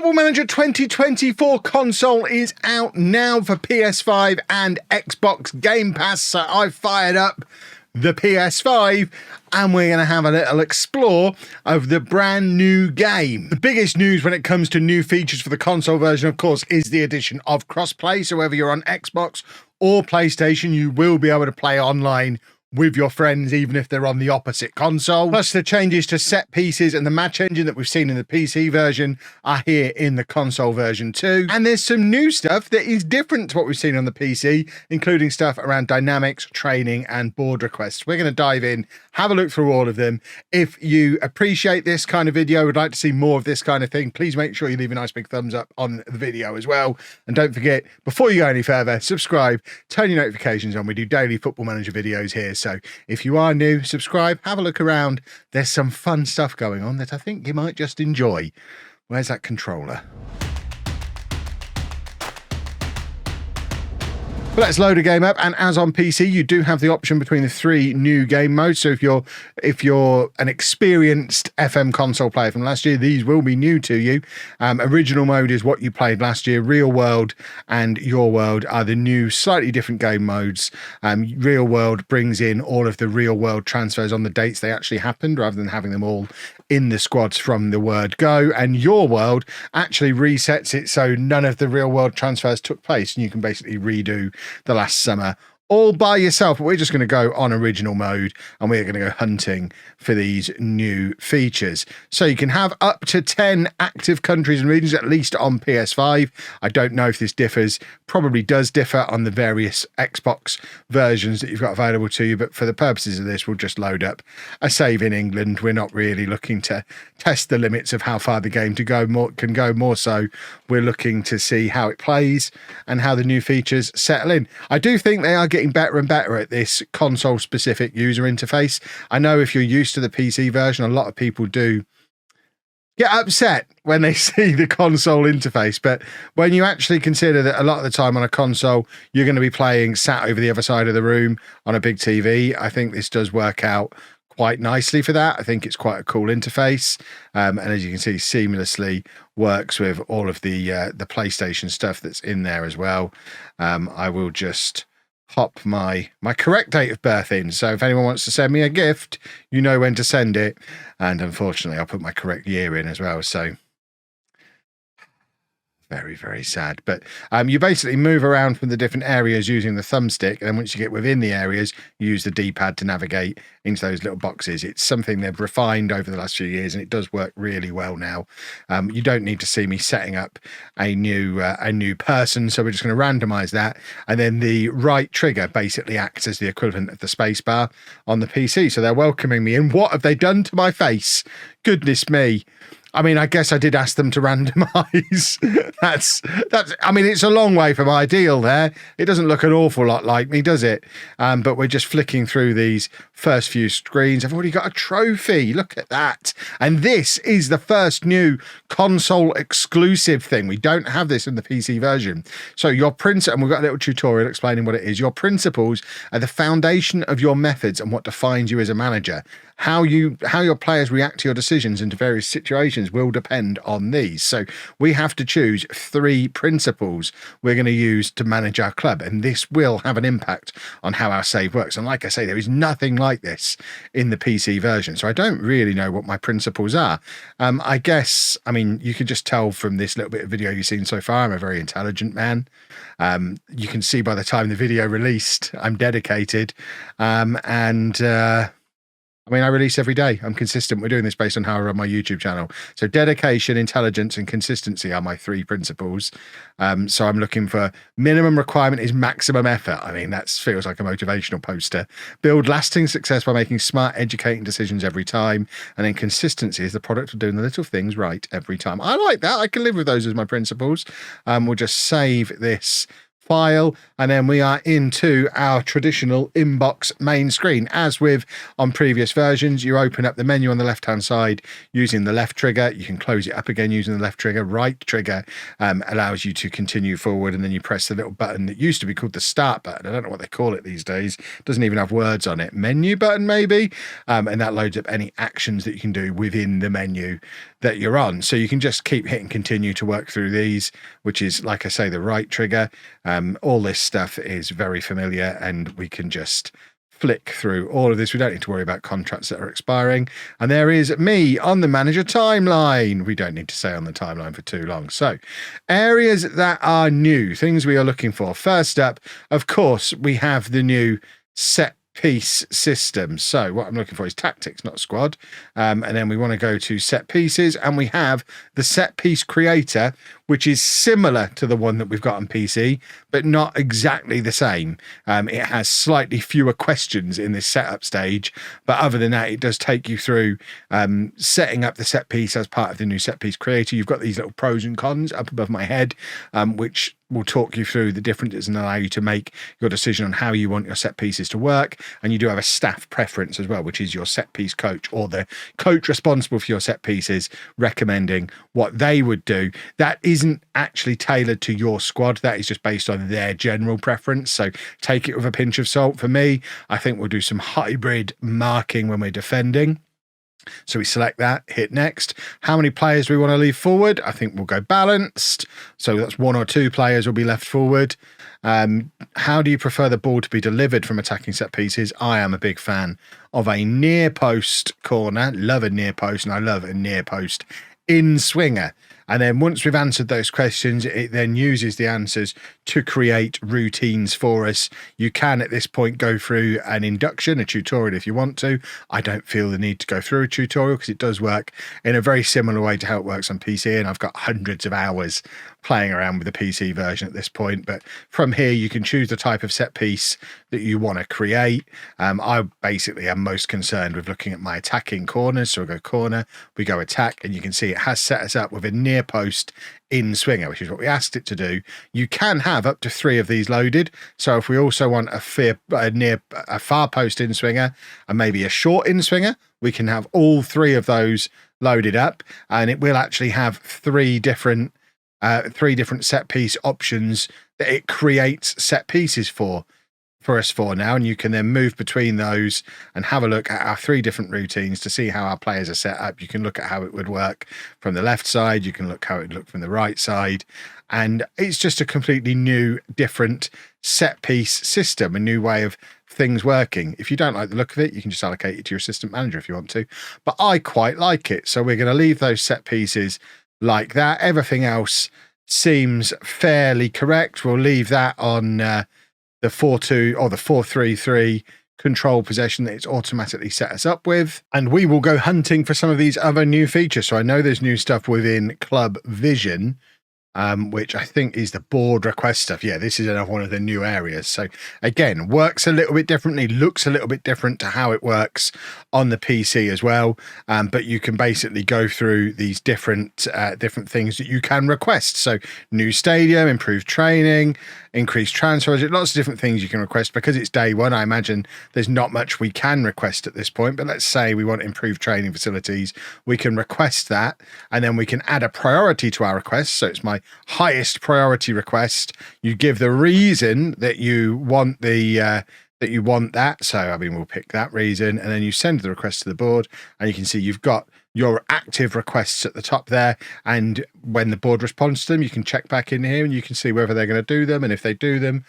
Football Manager 2024 console is out now for PS5 and Xbox Game Pass, so I've fired up the PS5 and we're going to have a little explore of the brand new game. The biggest news when it comes to new features for the console version, of course, is the addition of crossplay. So whether you're on Xbox or PlayStation, you will be able to play online with your friends, even if they're on the opposite console. Plus, the changes to set pieces and the match engine that we've seen in the PC version are here in the console version too. And there's some new stuff that is different to what we've seen on the PC, including stuff around dynamics, training, and board requests. We're going to dive in, have a look through all of them. If you appreciate this kind of video, would like to see more of this kind of thing, please make sure you leave a nice big thumbs up on the video as well. And don't forget, before you go any further, subscribe, turn your notifications on. We do daily Football Manager videos here. So if you are new, subscribe, have a look around. There's some fun stuff going on that I think you might just enjoy. Where's that controller? But let's load a game up, and as on PC, you do have the option between the three new game modes. So if you're an experienced FM console player from last year, these will be new to you. Original mode is what you played last year. Real World and Your World are the new, slightly different game modes. Real World brings in all of the real world transfers on the dates they actually happened, rather than having them all in the squads from the word go. And Your World actually resets it so none of the real world transfers took place, and you can basically redo the last summer all by yourself. But we're just going to go on original mode and we're going to go hunting for these new features. So you can have up to 10 active countries and regions, at least on PS5. I don't know if this differs, probably does differ on the various Xbox versions that you've got available to you, but for the purposes of this, we'll just load up a save in England. We're not really looking to test the limits of how far the game can go. More so, we're looking to see how it plays and how the new features settle in. I do think they are getting better and better at this console specific user interface. I know if you're used to the PC version, a lot of people do get upset when they see the console interface, but when you actually consider that a lot of the time on a console you're going to be playing sat over the other side of the room on a big TV, I think this does work out quite nicely for that. I think it's quite a cool interface, and as you can see, seamlessly works with all of the PlayStation stuff that's in there as well. I will just pop my correct date of birth in, so if anyone wants to send me a gift, you know when to send it. And unfortunately, I'll put my correct year in as well, so very, very sad. But you basically move around from the different areas using the thumbstick, and then once you get within the areas, you use the D-pad to navigate into those little boxes. It's something they've refined over the last few years, and it does work really well now. You don't need to see me setting up a new person, so we're just going to randomize that, and then the right trigger basically acts as the equivalent of the space bar on the PC. So they're welcoming me in. What have they done to my face? Goodness me. I mean, I guess I did ask them to randomize. that's. I mean, it's a long way from ideal there. It doesn't look an awful lot like me, does it? But we're just flicking through these first few screens. I've already got a trophy. Look at that. And this is the first new console exclusive thing. We don't have this in the PC version. So your principle, and we've got a little tutorial explaining what it is. Your principles are the foundation of your methods and what defines you as a manager. How your players react to your decisions into various situations will depend on these. So we have to choose 3 principles we're going to use to manage our club, and this will have an impact on how our save works. And like I say, there is nothing like this in the PC version, so I don't really know what my principles are. I guess, I mean, you can just tell from this little bit of video you've seen so far, I'm a very intelligent man. You can see by the time the video released, I'm dedicated, I mean, I release every day. I'm consistent. We're doing this based on how I run my YouTube channel. So dedication, intelligence, and consistency are my 3 principles. So I'm looking for minimum requirement is maximum effort. I mean, that feels like a motivational poster. Build lasting success by making smart, educating decisions every time. And then consistency is the product of doing the little things right every time. I like that. I can live with those as my principles. We'll just save this file, and then we are into our traditional inbox main screen. As with on previous versions, you open up the menu on the left hand side using the left trigger. You can close it up again using the left trigger. Right trigger allows you to continue forward, and then you press the little button that used to be called the start button. I don't know what they call it these days. It doesn't even have words on it. Menu button maybe, and that loads up any actions that you can do within the menu that you're on. So you can just keep hitting continue to work through these, which is, like I say, the right trigger. All this stuff is very familiar, and we can just flick through all of this. We don't need to worry about contracts that are expiring. And there is me on the manager timeline. We don't need to stay on the timeline for too long. So areas that are new, things we are looking for. First up, of course, we have the new set piece system. So what I'm looking for is tactics, not squad. And then we want to go to set pieces, and we have the set piece creator, which is similar to the one that we've got on PC, but not exactly the same. It has slightly fewer questions in this setup stage, but other than that, it does take you through setting up the set piece as part of the new set piece creator. You've got these little pros and cons up above my head, which will talk you through the differences and allow you to make your decision on how you want your set pieces to work. And you do have a staff preference as well, which is your set piece coach, or the coach responsible for your set pieces, recommending what they would do. That isn't actually tailored to your squad. That is just based on their general preference. So take it with a pinch of salt. For me, I think we'll do some hybrid marking when we're defending. So we select that, hit next. How many players do we want to leave forward? I think we'll go balanced. So that's 1 or 2 players will be left forward. How do you prefer the ball to be delivered from attacking set pieces? I am a big fan of a near post corner. Love a near post, and I love a near post in swinger. And then once we've answered those questions, it then uses the answers to create routines for us. You can, at this point, go through an induction, a tutorial if you want to. I don't feel the need to go through a tutorial because it does work in a very similar way to how it works on PC. And I've got hundreds of hours playing around with the PC version at this point. But from here, you can choose the type of set piece that you want to create. I basically am most concerned with looking at my attacking corners. So we go corner, we go attack, and you can see it has set us up with a near post in swinger, which is what we asked it to do. You can have up to 3 of these loaded. So if we also want a far post in swinger and maybe a short in swinger, we can have all 3 of those loaded up, and it will actually have 3 different set piece options that it creates set pieces for us now, and you can then move between those and have a look at our 3 different routines to see how our players are set up. You can look at how it would work from the left side, you can look how it would look from the right side, and it's just a completely new, different set piece system, a new way of things working. If you don't like the look of it, you can just allocate it to your assistant manager if you want to, but I quite like it. So we're going to leave those set pieces like that. Everything else seems fairly correct. We'll leave that on the 4-2 or the 4-3-3 control possession that it's automatically set us up with. And we will go hunting for some of these other new features. So I know there's new stuff within Club Vision, which I think is the board request stuff. Yeah, this is another one of the new areas. So again, works a little bit differently, looks a little bit different to how it works on the PC as well. But you can basically go through these different things that you can request. So new stadium, improved training, increased transfer budget, lots of different things you can request. Because it's day one, I imagine there's not much we can request at this point, but let's say we want improved training facilities, we can request that, and then we can add a priority to our request. So it's my highest priority request. You give the reason that you want that. So I mean, we'll pick that reason, and then you send the request to the board, and you can see you've got your active requests at the top there, and when the board responds to them, you can check back in here and you can see whether they're going to do them, and if they do them,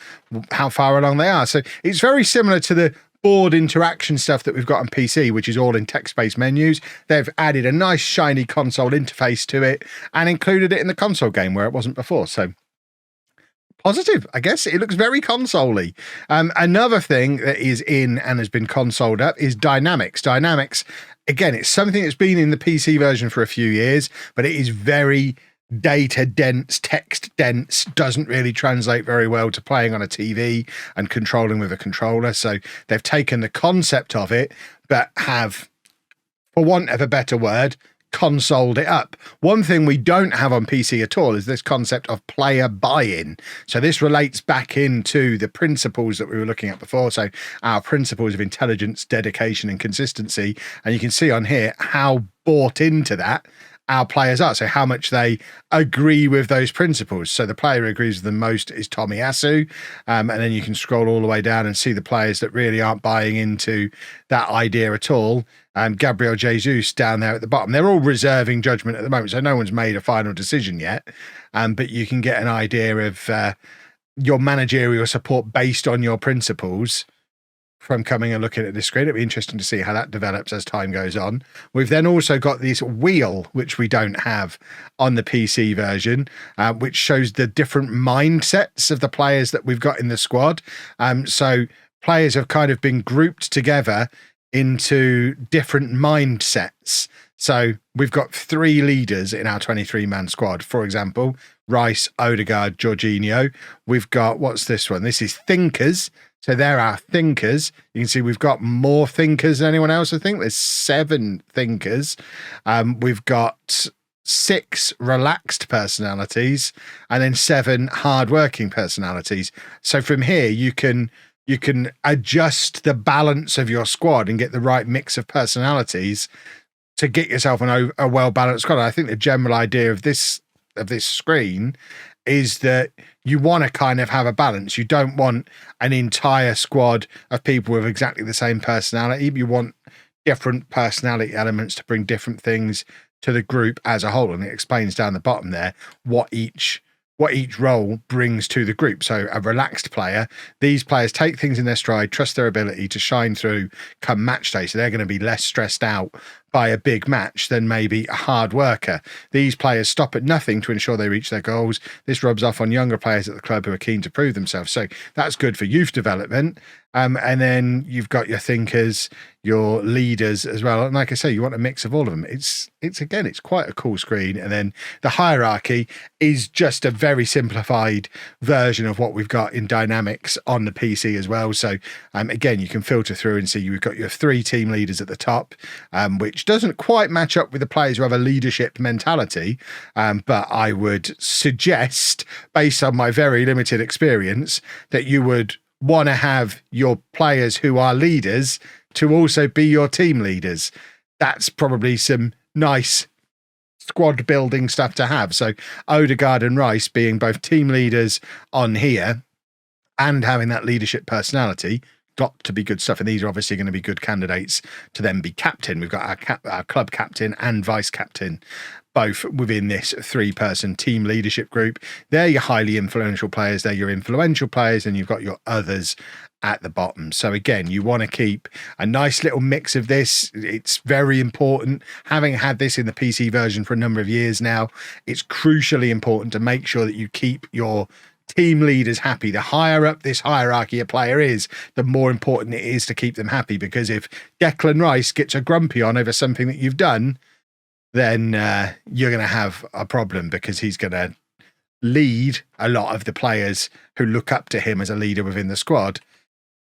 how far along they are. So it's very similar to the board interaction stuff that we've got on PC, which is all in text-based menus. They've added a nice shiny console interface to it and included it in the console game where it wasn't before. So positive, I guess. It looks very console-y. Another thing that is in and has been consoled up is dynamics. Dynamics, again, it's something that's been in the PC version for a few years, but it is very data dense, text dense, doesn't really translate very well to playing on a TV and controlling with a controller. So they've taken the concept of it, but have, for want of a better word, consoled it up. One thing we don't have on PC at all is this concept of player buy-in. So this relates back into the principles that we were looking at before. So our principles of intelligence, dedication, and consistency. And you can see on here how bought into that our players are. So how much they agree with those principles. So the player who agrees with them most is Tomiyasu. And then you can scroll all the way down and see the players that really aren't buying into that idea at all. Gabriel Jesus down there at the bottom. They're all reserving judgment at the moment, so no one's made a final decision yet. But you can get an idea of your managerial support based on your principles from coming and looking at this screen. It'll be interesting to see how that develops as time goes on. We've then also got this wheel, which we don't have on the PC version, which shows the different mindsets of the players that we've got in the squad. So players have kind of been grouped together into different mindsets. So we've got 3 leaders in our 23-man squad. For example, Rice, Odegaard, Jorginho. We've got, what's this one? This is thinkers. So there are thinkers. You can see we've got more thinkers than anyone else. I think there's 7 thinkers. We've got 6 relaxed personalities and then 7 hardworking personalities. So from here, you can adjust the balance of your squad and get the right mix of personalities to get yourself a well-balanced squad. I think the general idea of this screen is that you want to kind of have a balance. You don't want an entire squad of people with exactly the same personality. You want different personality elements to bring different things to the group as a whole. And it explains down the bottom there what each role brings to the group. So a relaxed player, these players take things in their stride, trust their ability to shine through come match day. So they're going to be less stressed out by a big match than maybe a hard worker. These players stop at nothing to ensure they reach their goals. This rubs off on younger players at the club who are keen to prove themselves. So that's good for youth development. And then you've got your thinkers, your leaders as well. And like I say, you want a mix of all of them. It's quite a cool screen. And then the hierarchy is just a very simplified version of what we've got in Dynamics on the PC as well. So again, you can filter through and see you've got your 3 team leaders at the top, which doesn't quite match up with the players who have a leadership mentality. But I would suggest, based on my very limited experience, that you would want to have your players who are leaders to also be your team leaders. That's probably some nice squad building stuff to have. So Odegaard and Rice being both team leaders on here and having that leadership personality, got to be good stuff. And these are obviously going to be good candidates to then be captain. We've got our club captain and vice captain, both within this 3-person team leadership group. They're your highly influential players. They're your influential players. And you've got your others at the bottom. So again, you want to keep a nice little mix of this. It's very important. Having had this in the PC version for a number of years now, it's crucially important to make sure that you keep your team leaders happy. The higher up this hierarchy a player is, the more important it is to keep them happy. Because if Declan Rice gets a grumpy on over something that you've done, then you're going to have a problem, because he's going to lead a lot of the players who look up to him as a leader within the squad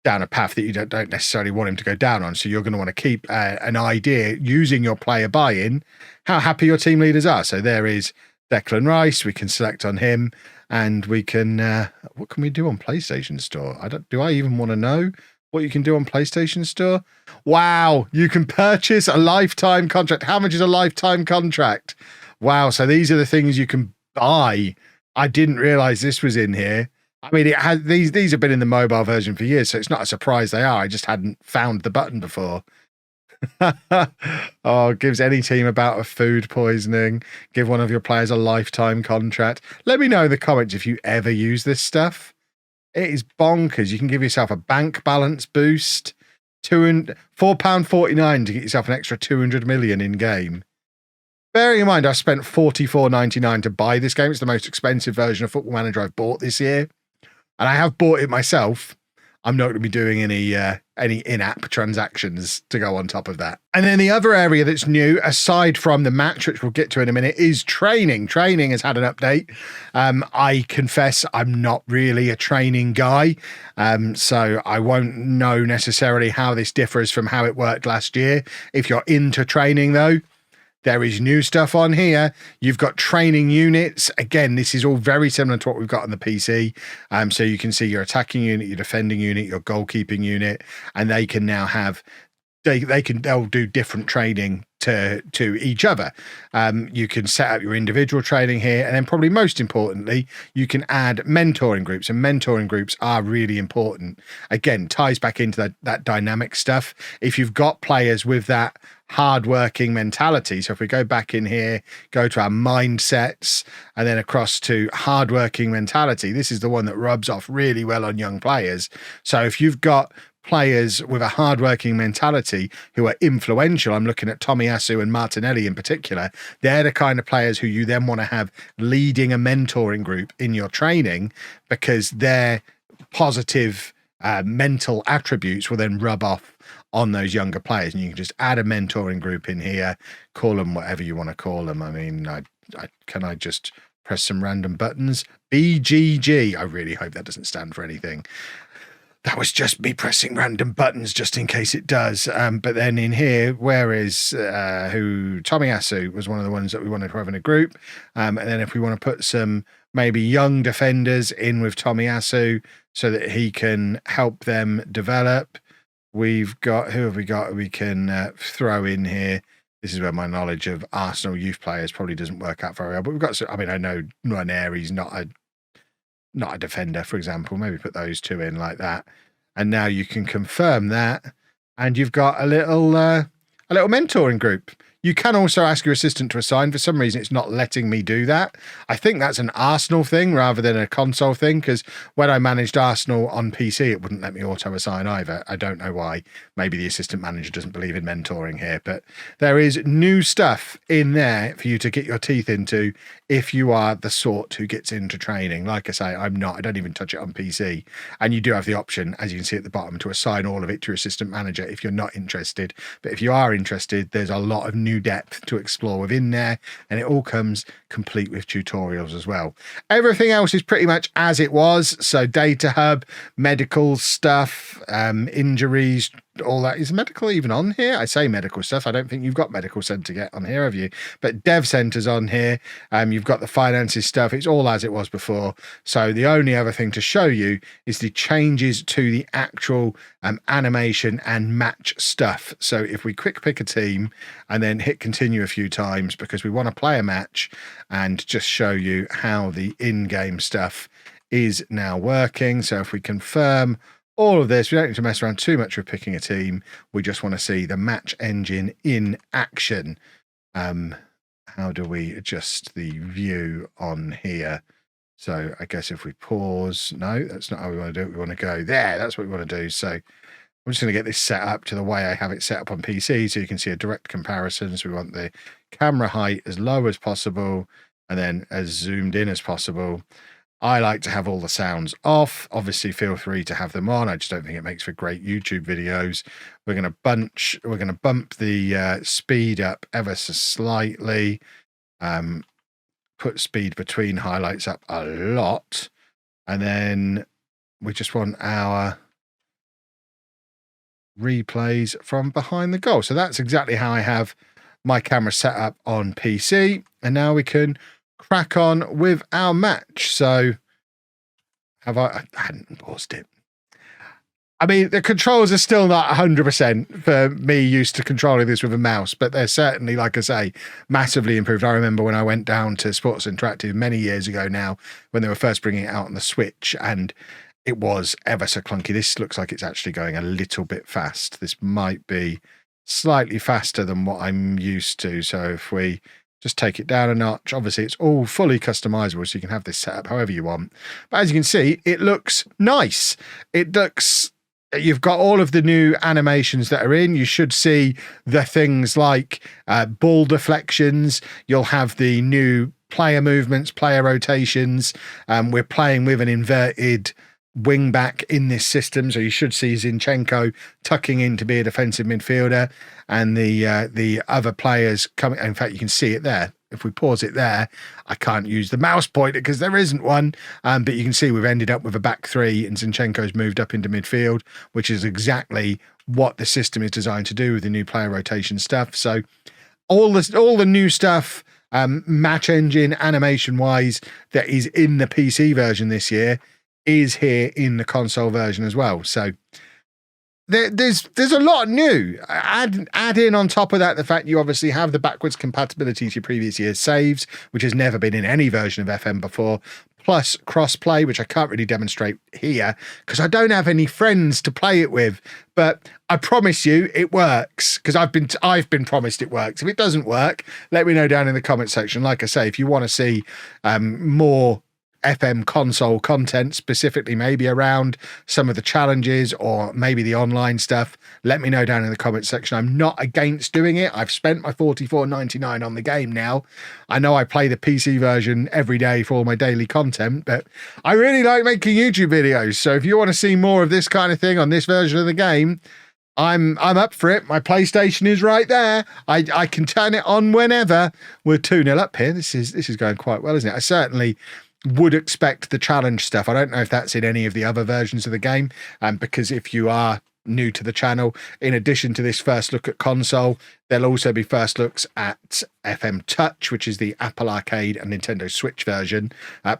down a path that you don't necessarily want him to go down on. So you're going to want to keep an idea, using your player buy-in, how happy your team leaders are. So there is Declan Rice. We can select on him, and we can what can we do on PlayStation Store? Do I even want to know what you can do on PlayStation Store? Wow, you can purchase a lifetime contract. How much is a lifetime contract? Wow, so these are the things you can buy. I didn't realize this was in here. I mean, it has these have been in the mobile version for years, so it's not a surprise they are. I just hadn't found the button before. Oh, gives any team a bout of food poisoning. Give one of your players a lifetime contract. Let me know in the comments if you ever use this stuff. It is bonkers. You can give yourself a bank balance boost. £4.49 to get yourself an extra 200 million in game. Bearing in mind, I spent $44.99 to buy this game. It's the most expensive version of Football Manager I've bought this year. And I have bought it myself. I'm not going to be doing any in-app transactions to go on top of that. And then the other area that's new, aside from the match, which we'll get to in a minute, is training. Training has had an update. I confess I'm not really a training guy, so I won't know necessarily how this differs from how it worked last year. If you're into training, though, there is new stuff on here. You've got training units. Again, this is all very similar to what we've got on the PC. So you can see your attacking unit, your defending unit, your goalkeeping unit, and they can now have, they'll do different training to each other. You can set up your individual training here, and then probably most importantly, you can add mentoring groups, and mentoring groups are really important. Again, ties back into that dynamic stuff. If you've got players with that hardworking mentality, so if we go back in here, go to our mindsets, and then across to hardworking mentality, this is the one that rubs off really well on young players. So if you've got players with a hardworking mentality who are influential, I'm looking at Tomiyasu and Martinelli in particular, they're the kind of players who you then want to have leading a mentoring group in your training, because their positive mental attributes will then rub off on those younger players. And you can just add a mentoring group in here, call them whatever you want to call them. I mean, can I just press some random buttons? BGG. I really hope that doesn't stand for anything. That was just me pressing random buttons just in case it does. But then in here, Tomiyasu was one of the ones that we wanted to have in a group. And then if we want to put some maybe young defenders in with Tomiyasu so that he can help them develop. We've got, who have we got we can throw in here? This is where my knowledge of Arsenal youth players probably doesn't work out very well. But we've got, I mean, I know Nwaneri's not a defender, for example. Maybe put those two in like that, and now you can confirm that, and you've got a little mentoring group. You can also ask your assistant to assign. For some reason, it's not letting me do that. I think that's an Arsenal thing rather than a console thing, because when I managed Arsenal on PC, it wouldn't let me auto-assign either. I don't know why. Maybe the assistant manager doesn't believe in mentoring here, but there is new stuff in there for you to get your teeth into if you are the sort who gets into training. Like I say, I'm not. I don't even touch it on PC. And you do have the option, as you can see at the bottom, to assign all of it to your assistant manager if you're not interested. But if you are interested, there's a lot of new depth to explore within there, and it all comes complete with tutorials as well. Everything else is pretty much as it was. So data hub, medical stuff, injuries, all that. Is medical even on here? I say medical stuff. I don't think you've got medical center yet on here, have you? But dev center's on here. You've got the finances stuff. It's all as it was before. So the only other thing to show you is the changes to the actual animation and match stuff. So if we quick pick a team and then hit continue a few times, because we want to play a match, and just show you how the in-game stuff is now working. So if we confirm all of this, we don't need to mess around too much with picking a team. We just want to see the match engine in action. How do we adjust the view on here? So I guess if we pause, no, that's not how we want to do it. We want to go there. That's what we want to do. So I'm just going to get this set up to the way I have it set up on PC, so you can see a direct comparison. So we want the camera height as low as possible and then as zoomed in as possible. I like to have all the sounds off. Obviously, feel free to have them on. I just don't think it makes for great YouTube videos. We're going to bump the speed up ever so slightly. Put speed between highlights up a lot. And then we just want our replays from behind the goal. So that's exactly how I have my camera set up on PC. And now we can crack on with our match. So I hadn't paused it. I mean, the controls are still not 100% for me used to controlling this with a mouse, but they're certainly, like I say, massively improved. I remember when I went down to Sports Interactive many years ago now, when they were first bringing it out on the Switch, and it was ever so clunky. This looks like it's actually going a little bit fast. This might be slightly faster than what I'm used to. So if we just take it down a notch, obviously it's all fully customizable, so you can have this set up however you want. But as you can see, it looks nice. You've got all of the new animations that are in. You should see the things like ball deflections. You'll have the new player movements, player rotations. We're playing with an inverted wing back in this system, so you should see Zinchenko tucking in to be a defensive midfielder, and the other players coming. In fact, you can see it there. If we pause it there, I can't use the mouse pointer because there isn't one, but you can see we've ended up with a back three, and Zinchenko's moved up into midfield, which is exactly what the system is designed to do with the new player rotation stuff. So all the new stuff, match engine animation wise, that is in the PC version this year is here in the console version as well. So there's a lot new. Add in on top of that the fact you obviously have the backwards compatibility to your previous year's saves, which has never been in any version of FM before, plus crossplay, which I can't really demonstrate here because I don't have any friends to play it with. But I promise you it works, because I've been promised it works. If it doesn't work, let me know down in the comment section. Like I say, if you want to see more FM console content, specifically maybe around some of the challenges or maybe the online stuff, let me know down in the comment section. I'm not against doing it. I've spent my $44.99 on the game now. I know I play the PC version every day for all my daily content, but I really like making YouTube videos. So if you want to see more of this kind of thing on this version of the game, I'm up for it. My PlayStation is right there. I can turn it on whenever. We're 2-0 up here. This is going quite well, isn't it? I certainly would expect the challenge stuff. I don't know if that's in any of the other versions of the game, because if you are new to the channel, in addition to this first look at console, there'll also be first looks at FM Touch, which is the Apple Arcade and Nintendo Switch version,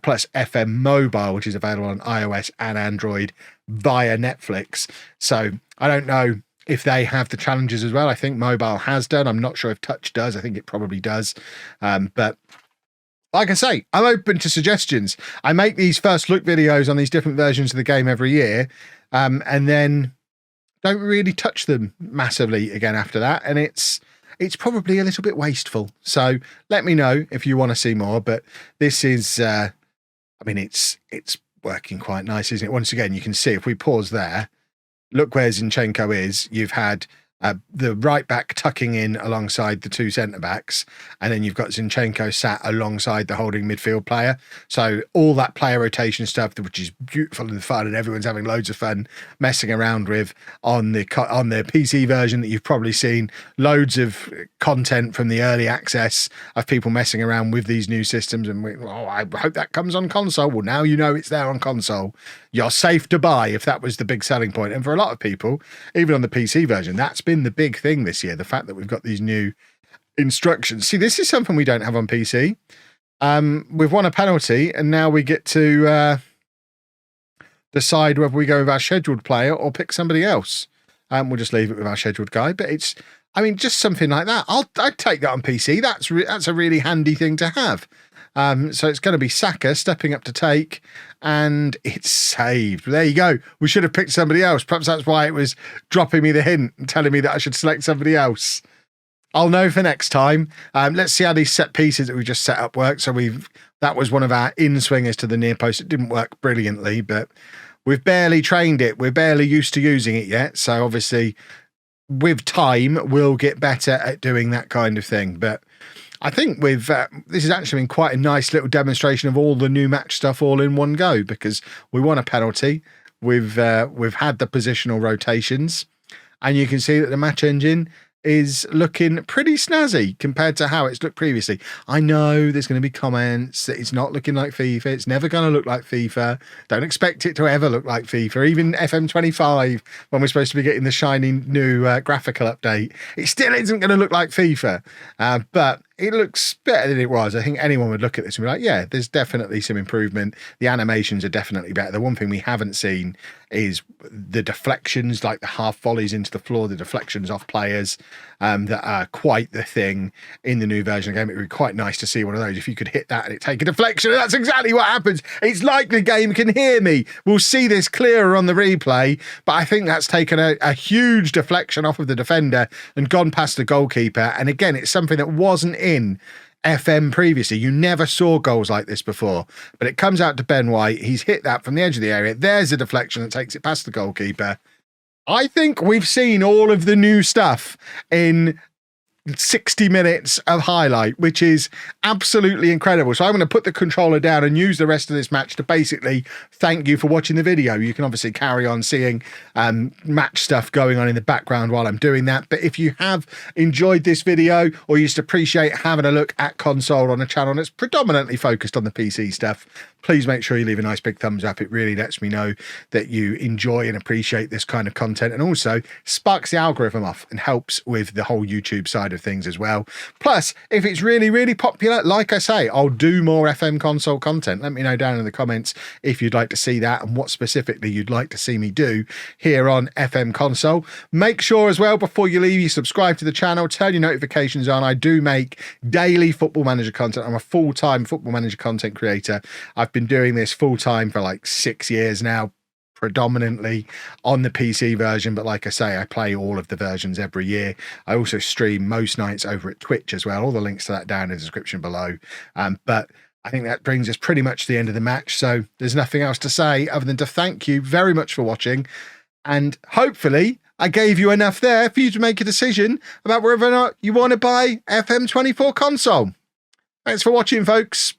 plus FM Mobile, which is available on iOS and Android via Netflix. So I don't know if they have the challenges as well. I think Mobile has done. I'm not sure if Touch does. I think it probably does. But like I say, I'm open to suggestions. I make these first look videos on these different versions of the game every year, and then don't really touch them massively again after that. And it's probably a little bit wasteful. So let me know if you want to see more. But this is, I mean, it's working quite nice, isn't it? Once again, you can see if we pause there, look where Zinchenko is. You've had the right back tucking in alongside the two centre backs, and then you've got Zinchenko sat alongside the holding midfield player. So all that player rotation stuff, which is beautiful and fun, and everyone's having loads of fun messing around with on the PC version that you've probably seen. Loads of content from the early access of people messing around with these new systems, and I hope that comes on console. Well, now you know it's there on console. You're safe to buy if that was the big selling point. And for a lot of people, even on the PC version, that's been the big thing this year, the fact that we've got these new instructions. See, this is something we don't have on PC. We've won a penalty, and now we get to decide whether we go with our scheduled player or pick somebody else. We'll just leave it with our scheduled guy, but it's, I mean, just something like that. I'd take that on PC. That's a really handy thing to have. So it's going to be Saka stepping up to take, and it's saved. There you go. We should have picked somebody else. Perhaps that's why it was dropping me the hint and telling me that I should select somebody else. I'll know for next time. Let's see how these set pieces that we just set up work. So that was one of our in-swingers to the near post. It didn't work brilliantly, but we've barely trained it. We're barely used to using it yet. So obviously with time, we'll get better at doing that kind of thing. But I think this has actually been quite a nice little demonstration of all the new match stuff all in one go, because we won a penalty. We've had the positional rotations, and you can see that the match engine is looking pretty snazzy compared to how it's looked previously. I know there's going to be comments that it's not looking like FIFA. It's never going to look like FIFA. Don't expect it to ever look like FIFA. Even FM25, when we're supposed to be getting the shiny new graphical update, it still isn't going to look like FIFA. But it looks better than it was. I think anyone would look at this and be like, yeah, there's definitely some improvement. The animations are definitely better. The one thing we haven't seen is the deflections, like the half volleys into the floor, the deflections off players, that are quite the thing in the new version of the game. It would be quite nice to see one of those. If you could hit that and it take a deflection, and that's exactly what happens. It's like the game can hear me. We'll see this clearer on the replay, but I think that's taken a huge deflection off of the defender and gone past the goalkeeper. And again, it's something that wasn't in FM previously. You never saw goals like this before, but it comes out to Ben White. He's hit that from the edge of the area. There's a deflection that takes it past the goalkeeper. I think we've seen all of the new stuff in 60 minutes of highlight, which is absolutely incredible. So I'm going to put the controller down and use the rest of this match to basically thank you for watching the video. You can obviously carry on seeing match stuff going on in the background while I'm doing that. But if you have enjoyed this video, or you just appreciate having a look at console on a channel that's predominantly focused on the PC stuff, please make sure you leave a nice big thumbs up. It really lets me know that you enjoy and appreciate this kind of content, and also sparks the algorithm off and helps with the whole YouTube side side of things as well. Plus, if it's really, really popular, like I say, I'll do more FM console content. Let me know down in the comments if you'd like to see that and what specifically you'd like to see me do here on FM Console. Make sure as well, before you leave, you subscribe to the channel, turn your notifications on. I do make daily Football Manager content. I'm a full-time Football Manager content creator. I've been doing this full-time for like 6 years now, predominantly on the PC version, but like I say, I play all of the versions every year. I also stream most nights over at Twitch as well. All the links to that down in the description below. But I think that brings us pretty much to the end of the match, so there's nothing else to say other than to thank you very much for watching, and hopefully I gave you enough there for you to make a decision about whether or not you want to buy FM24 Console. Thanks for watching, folks.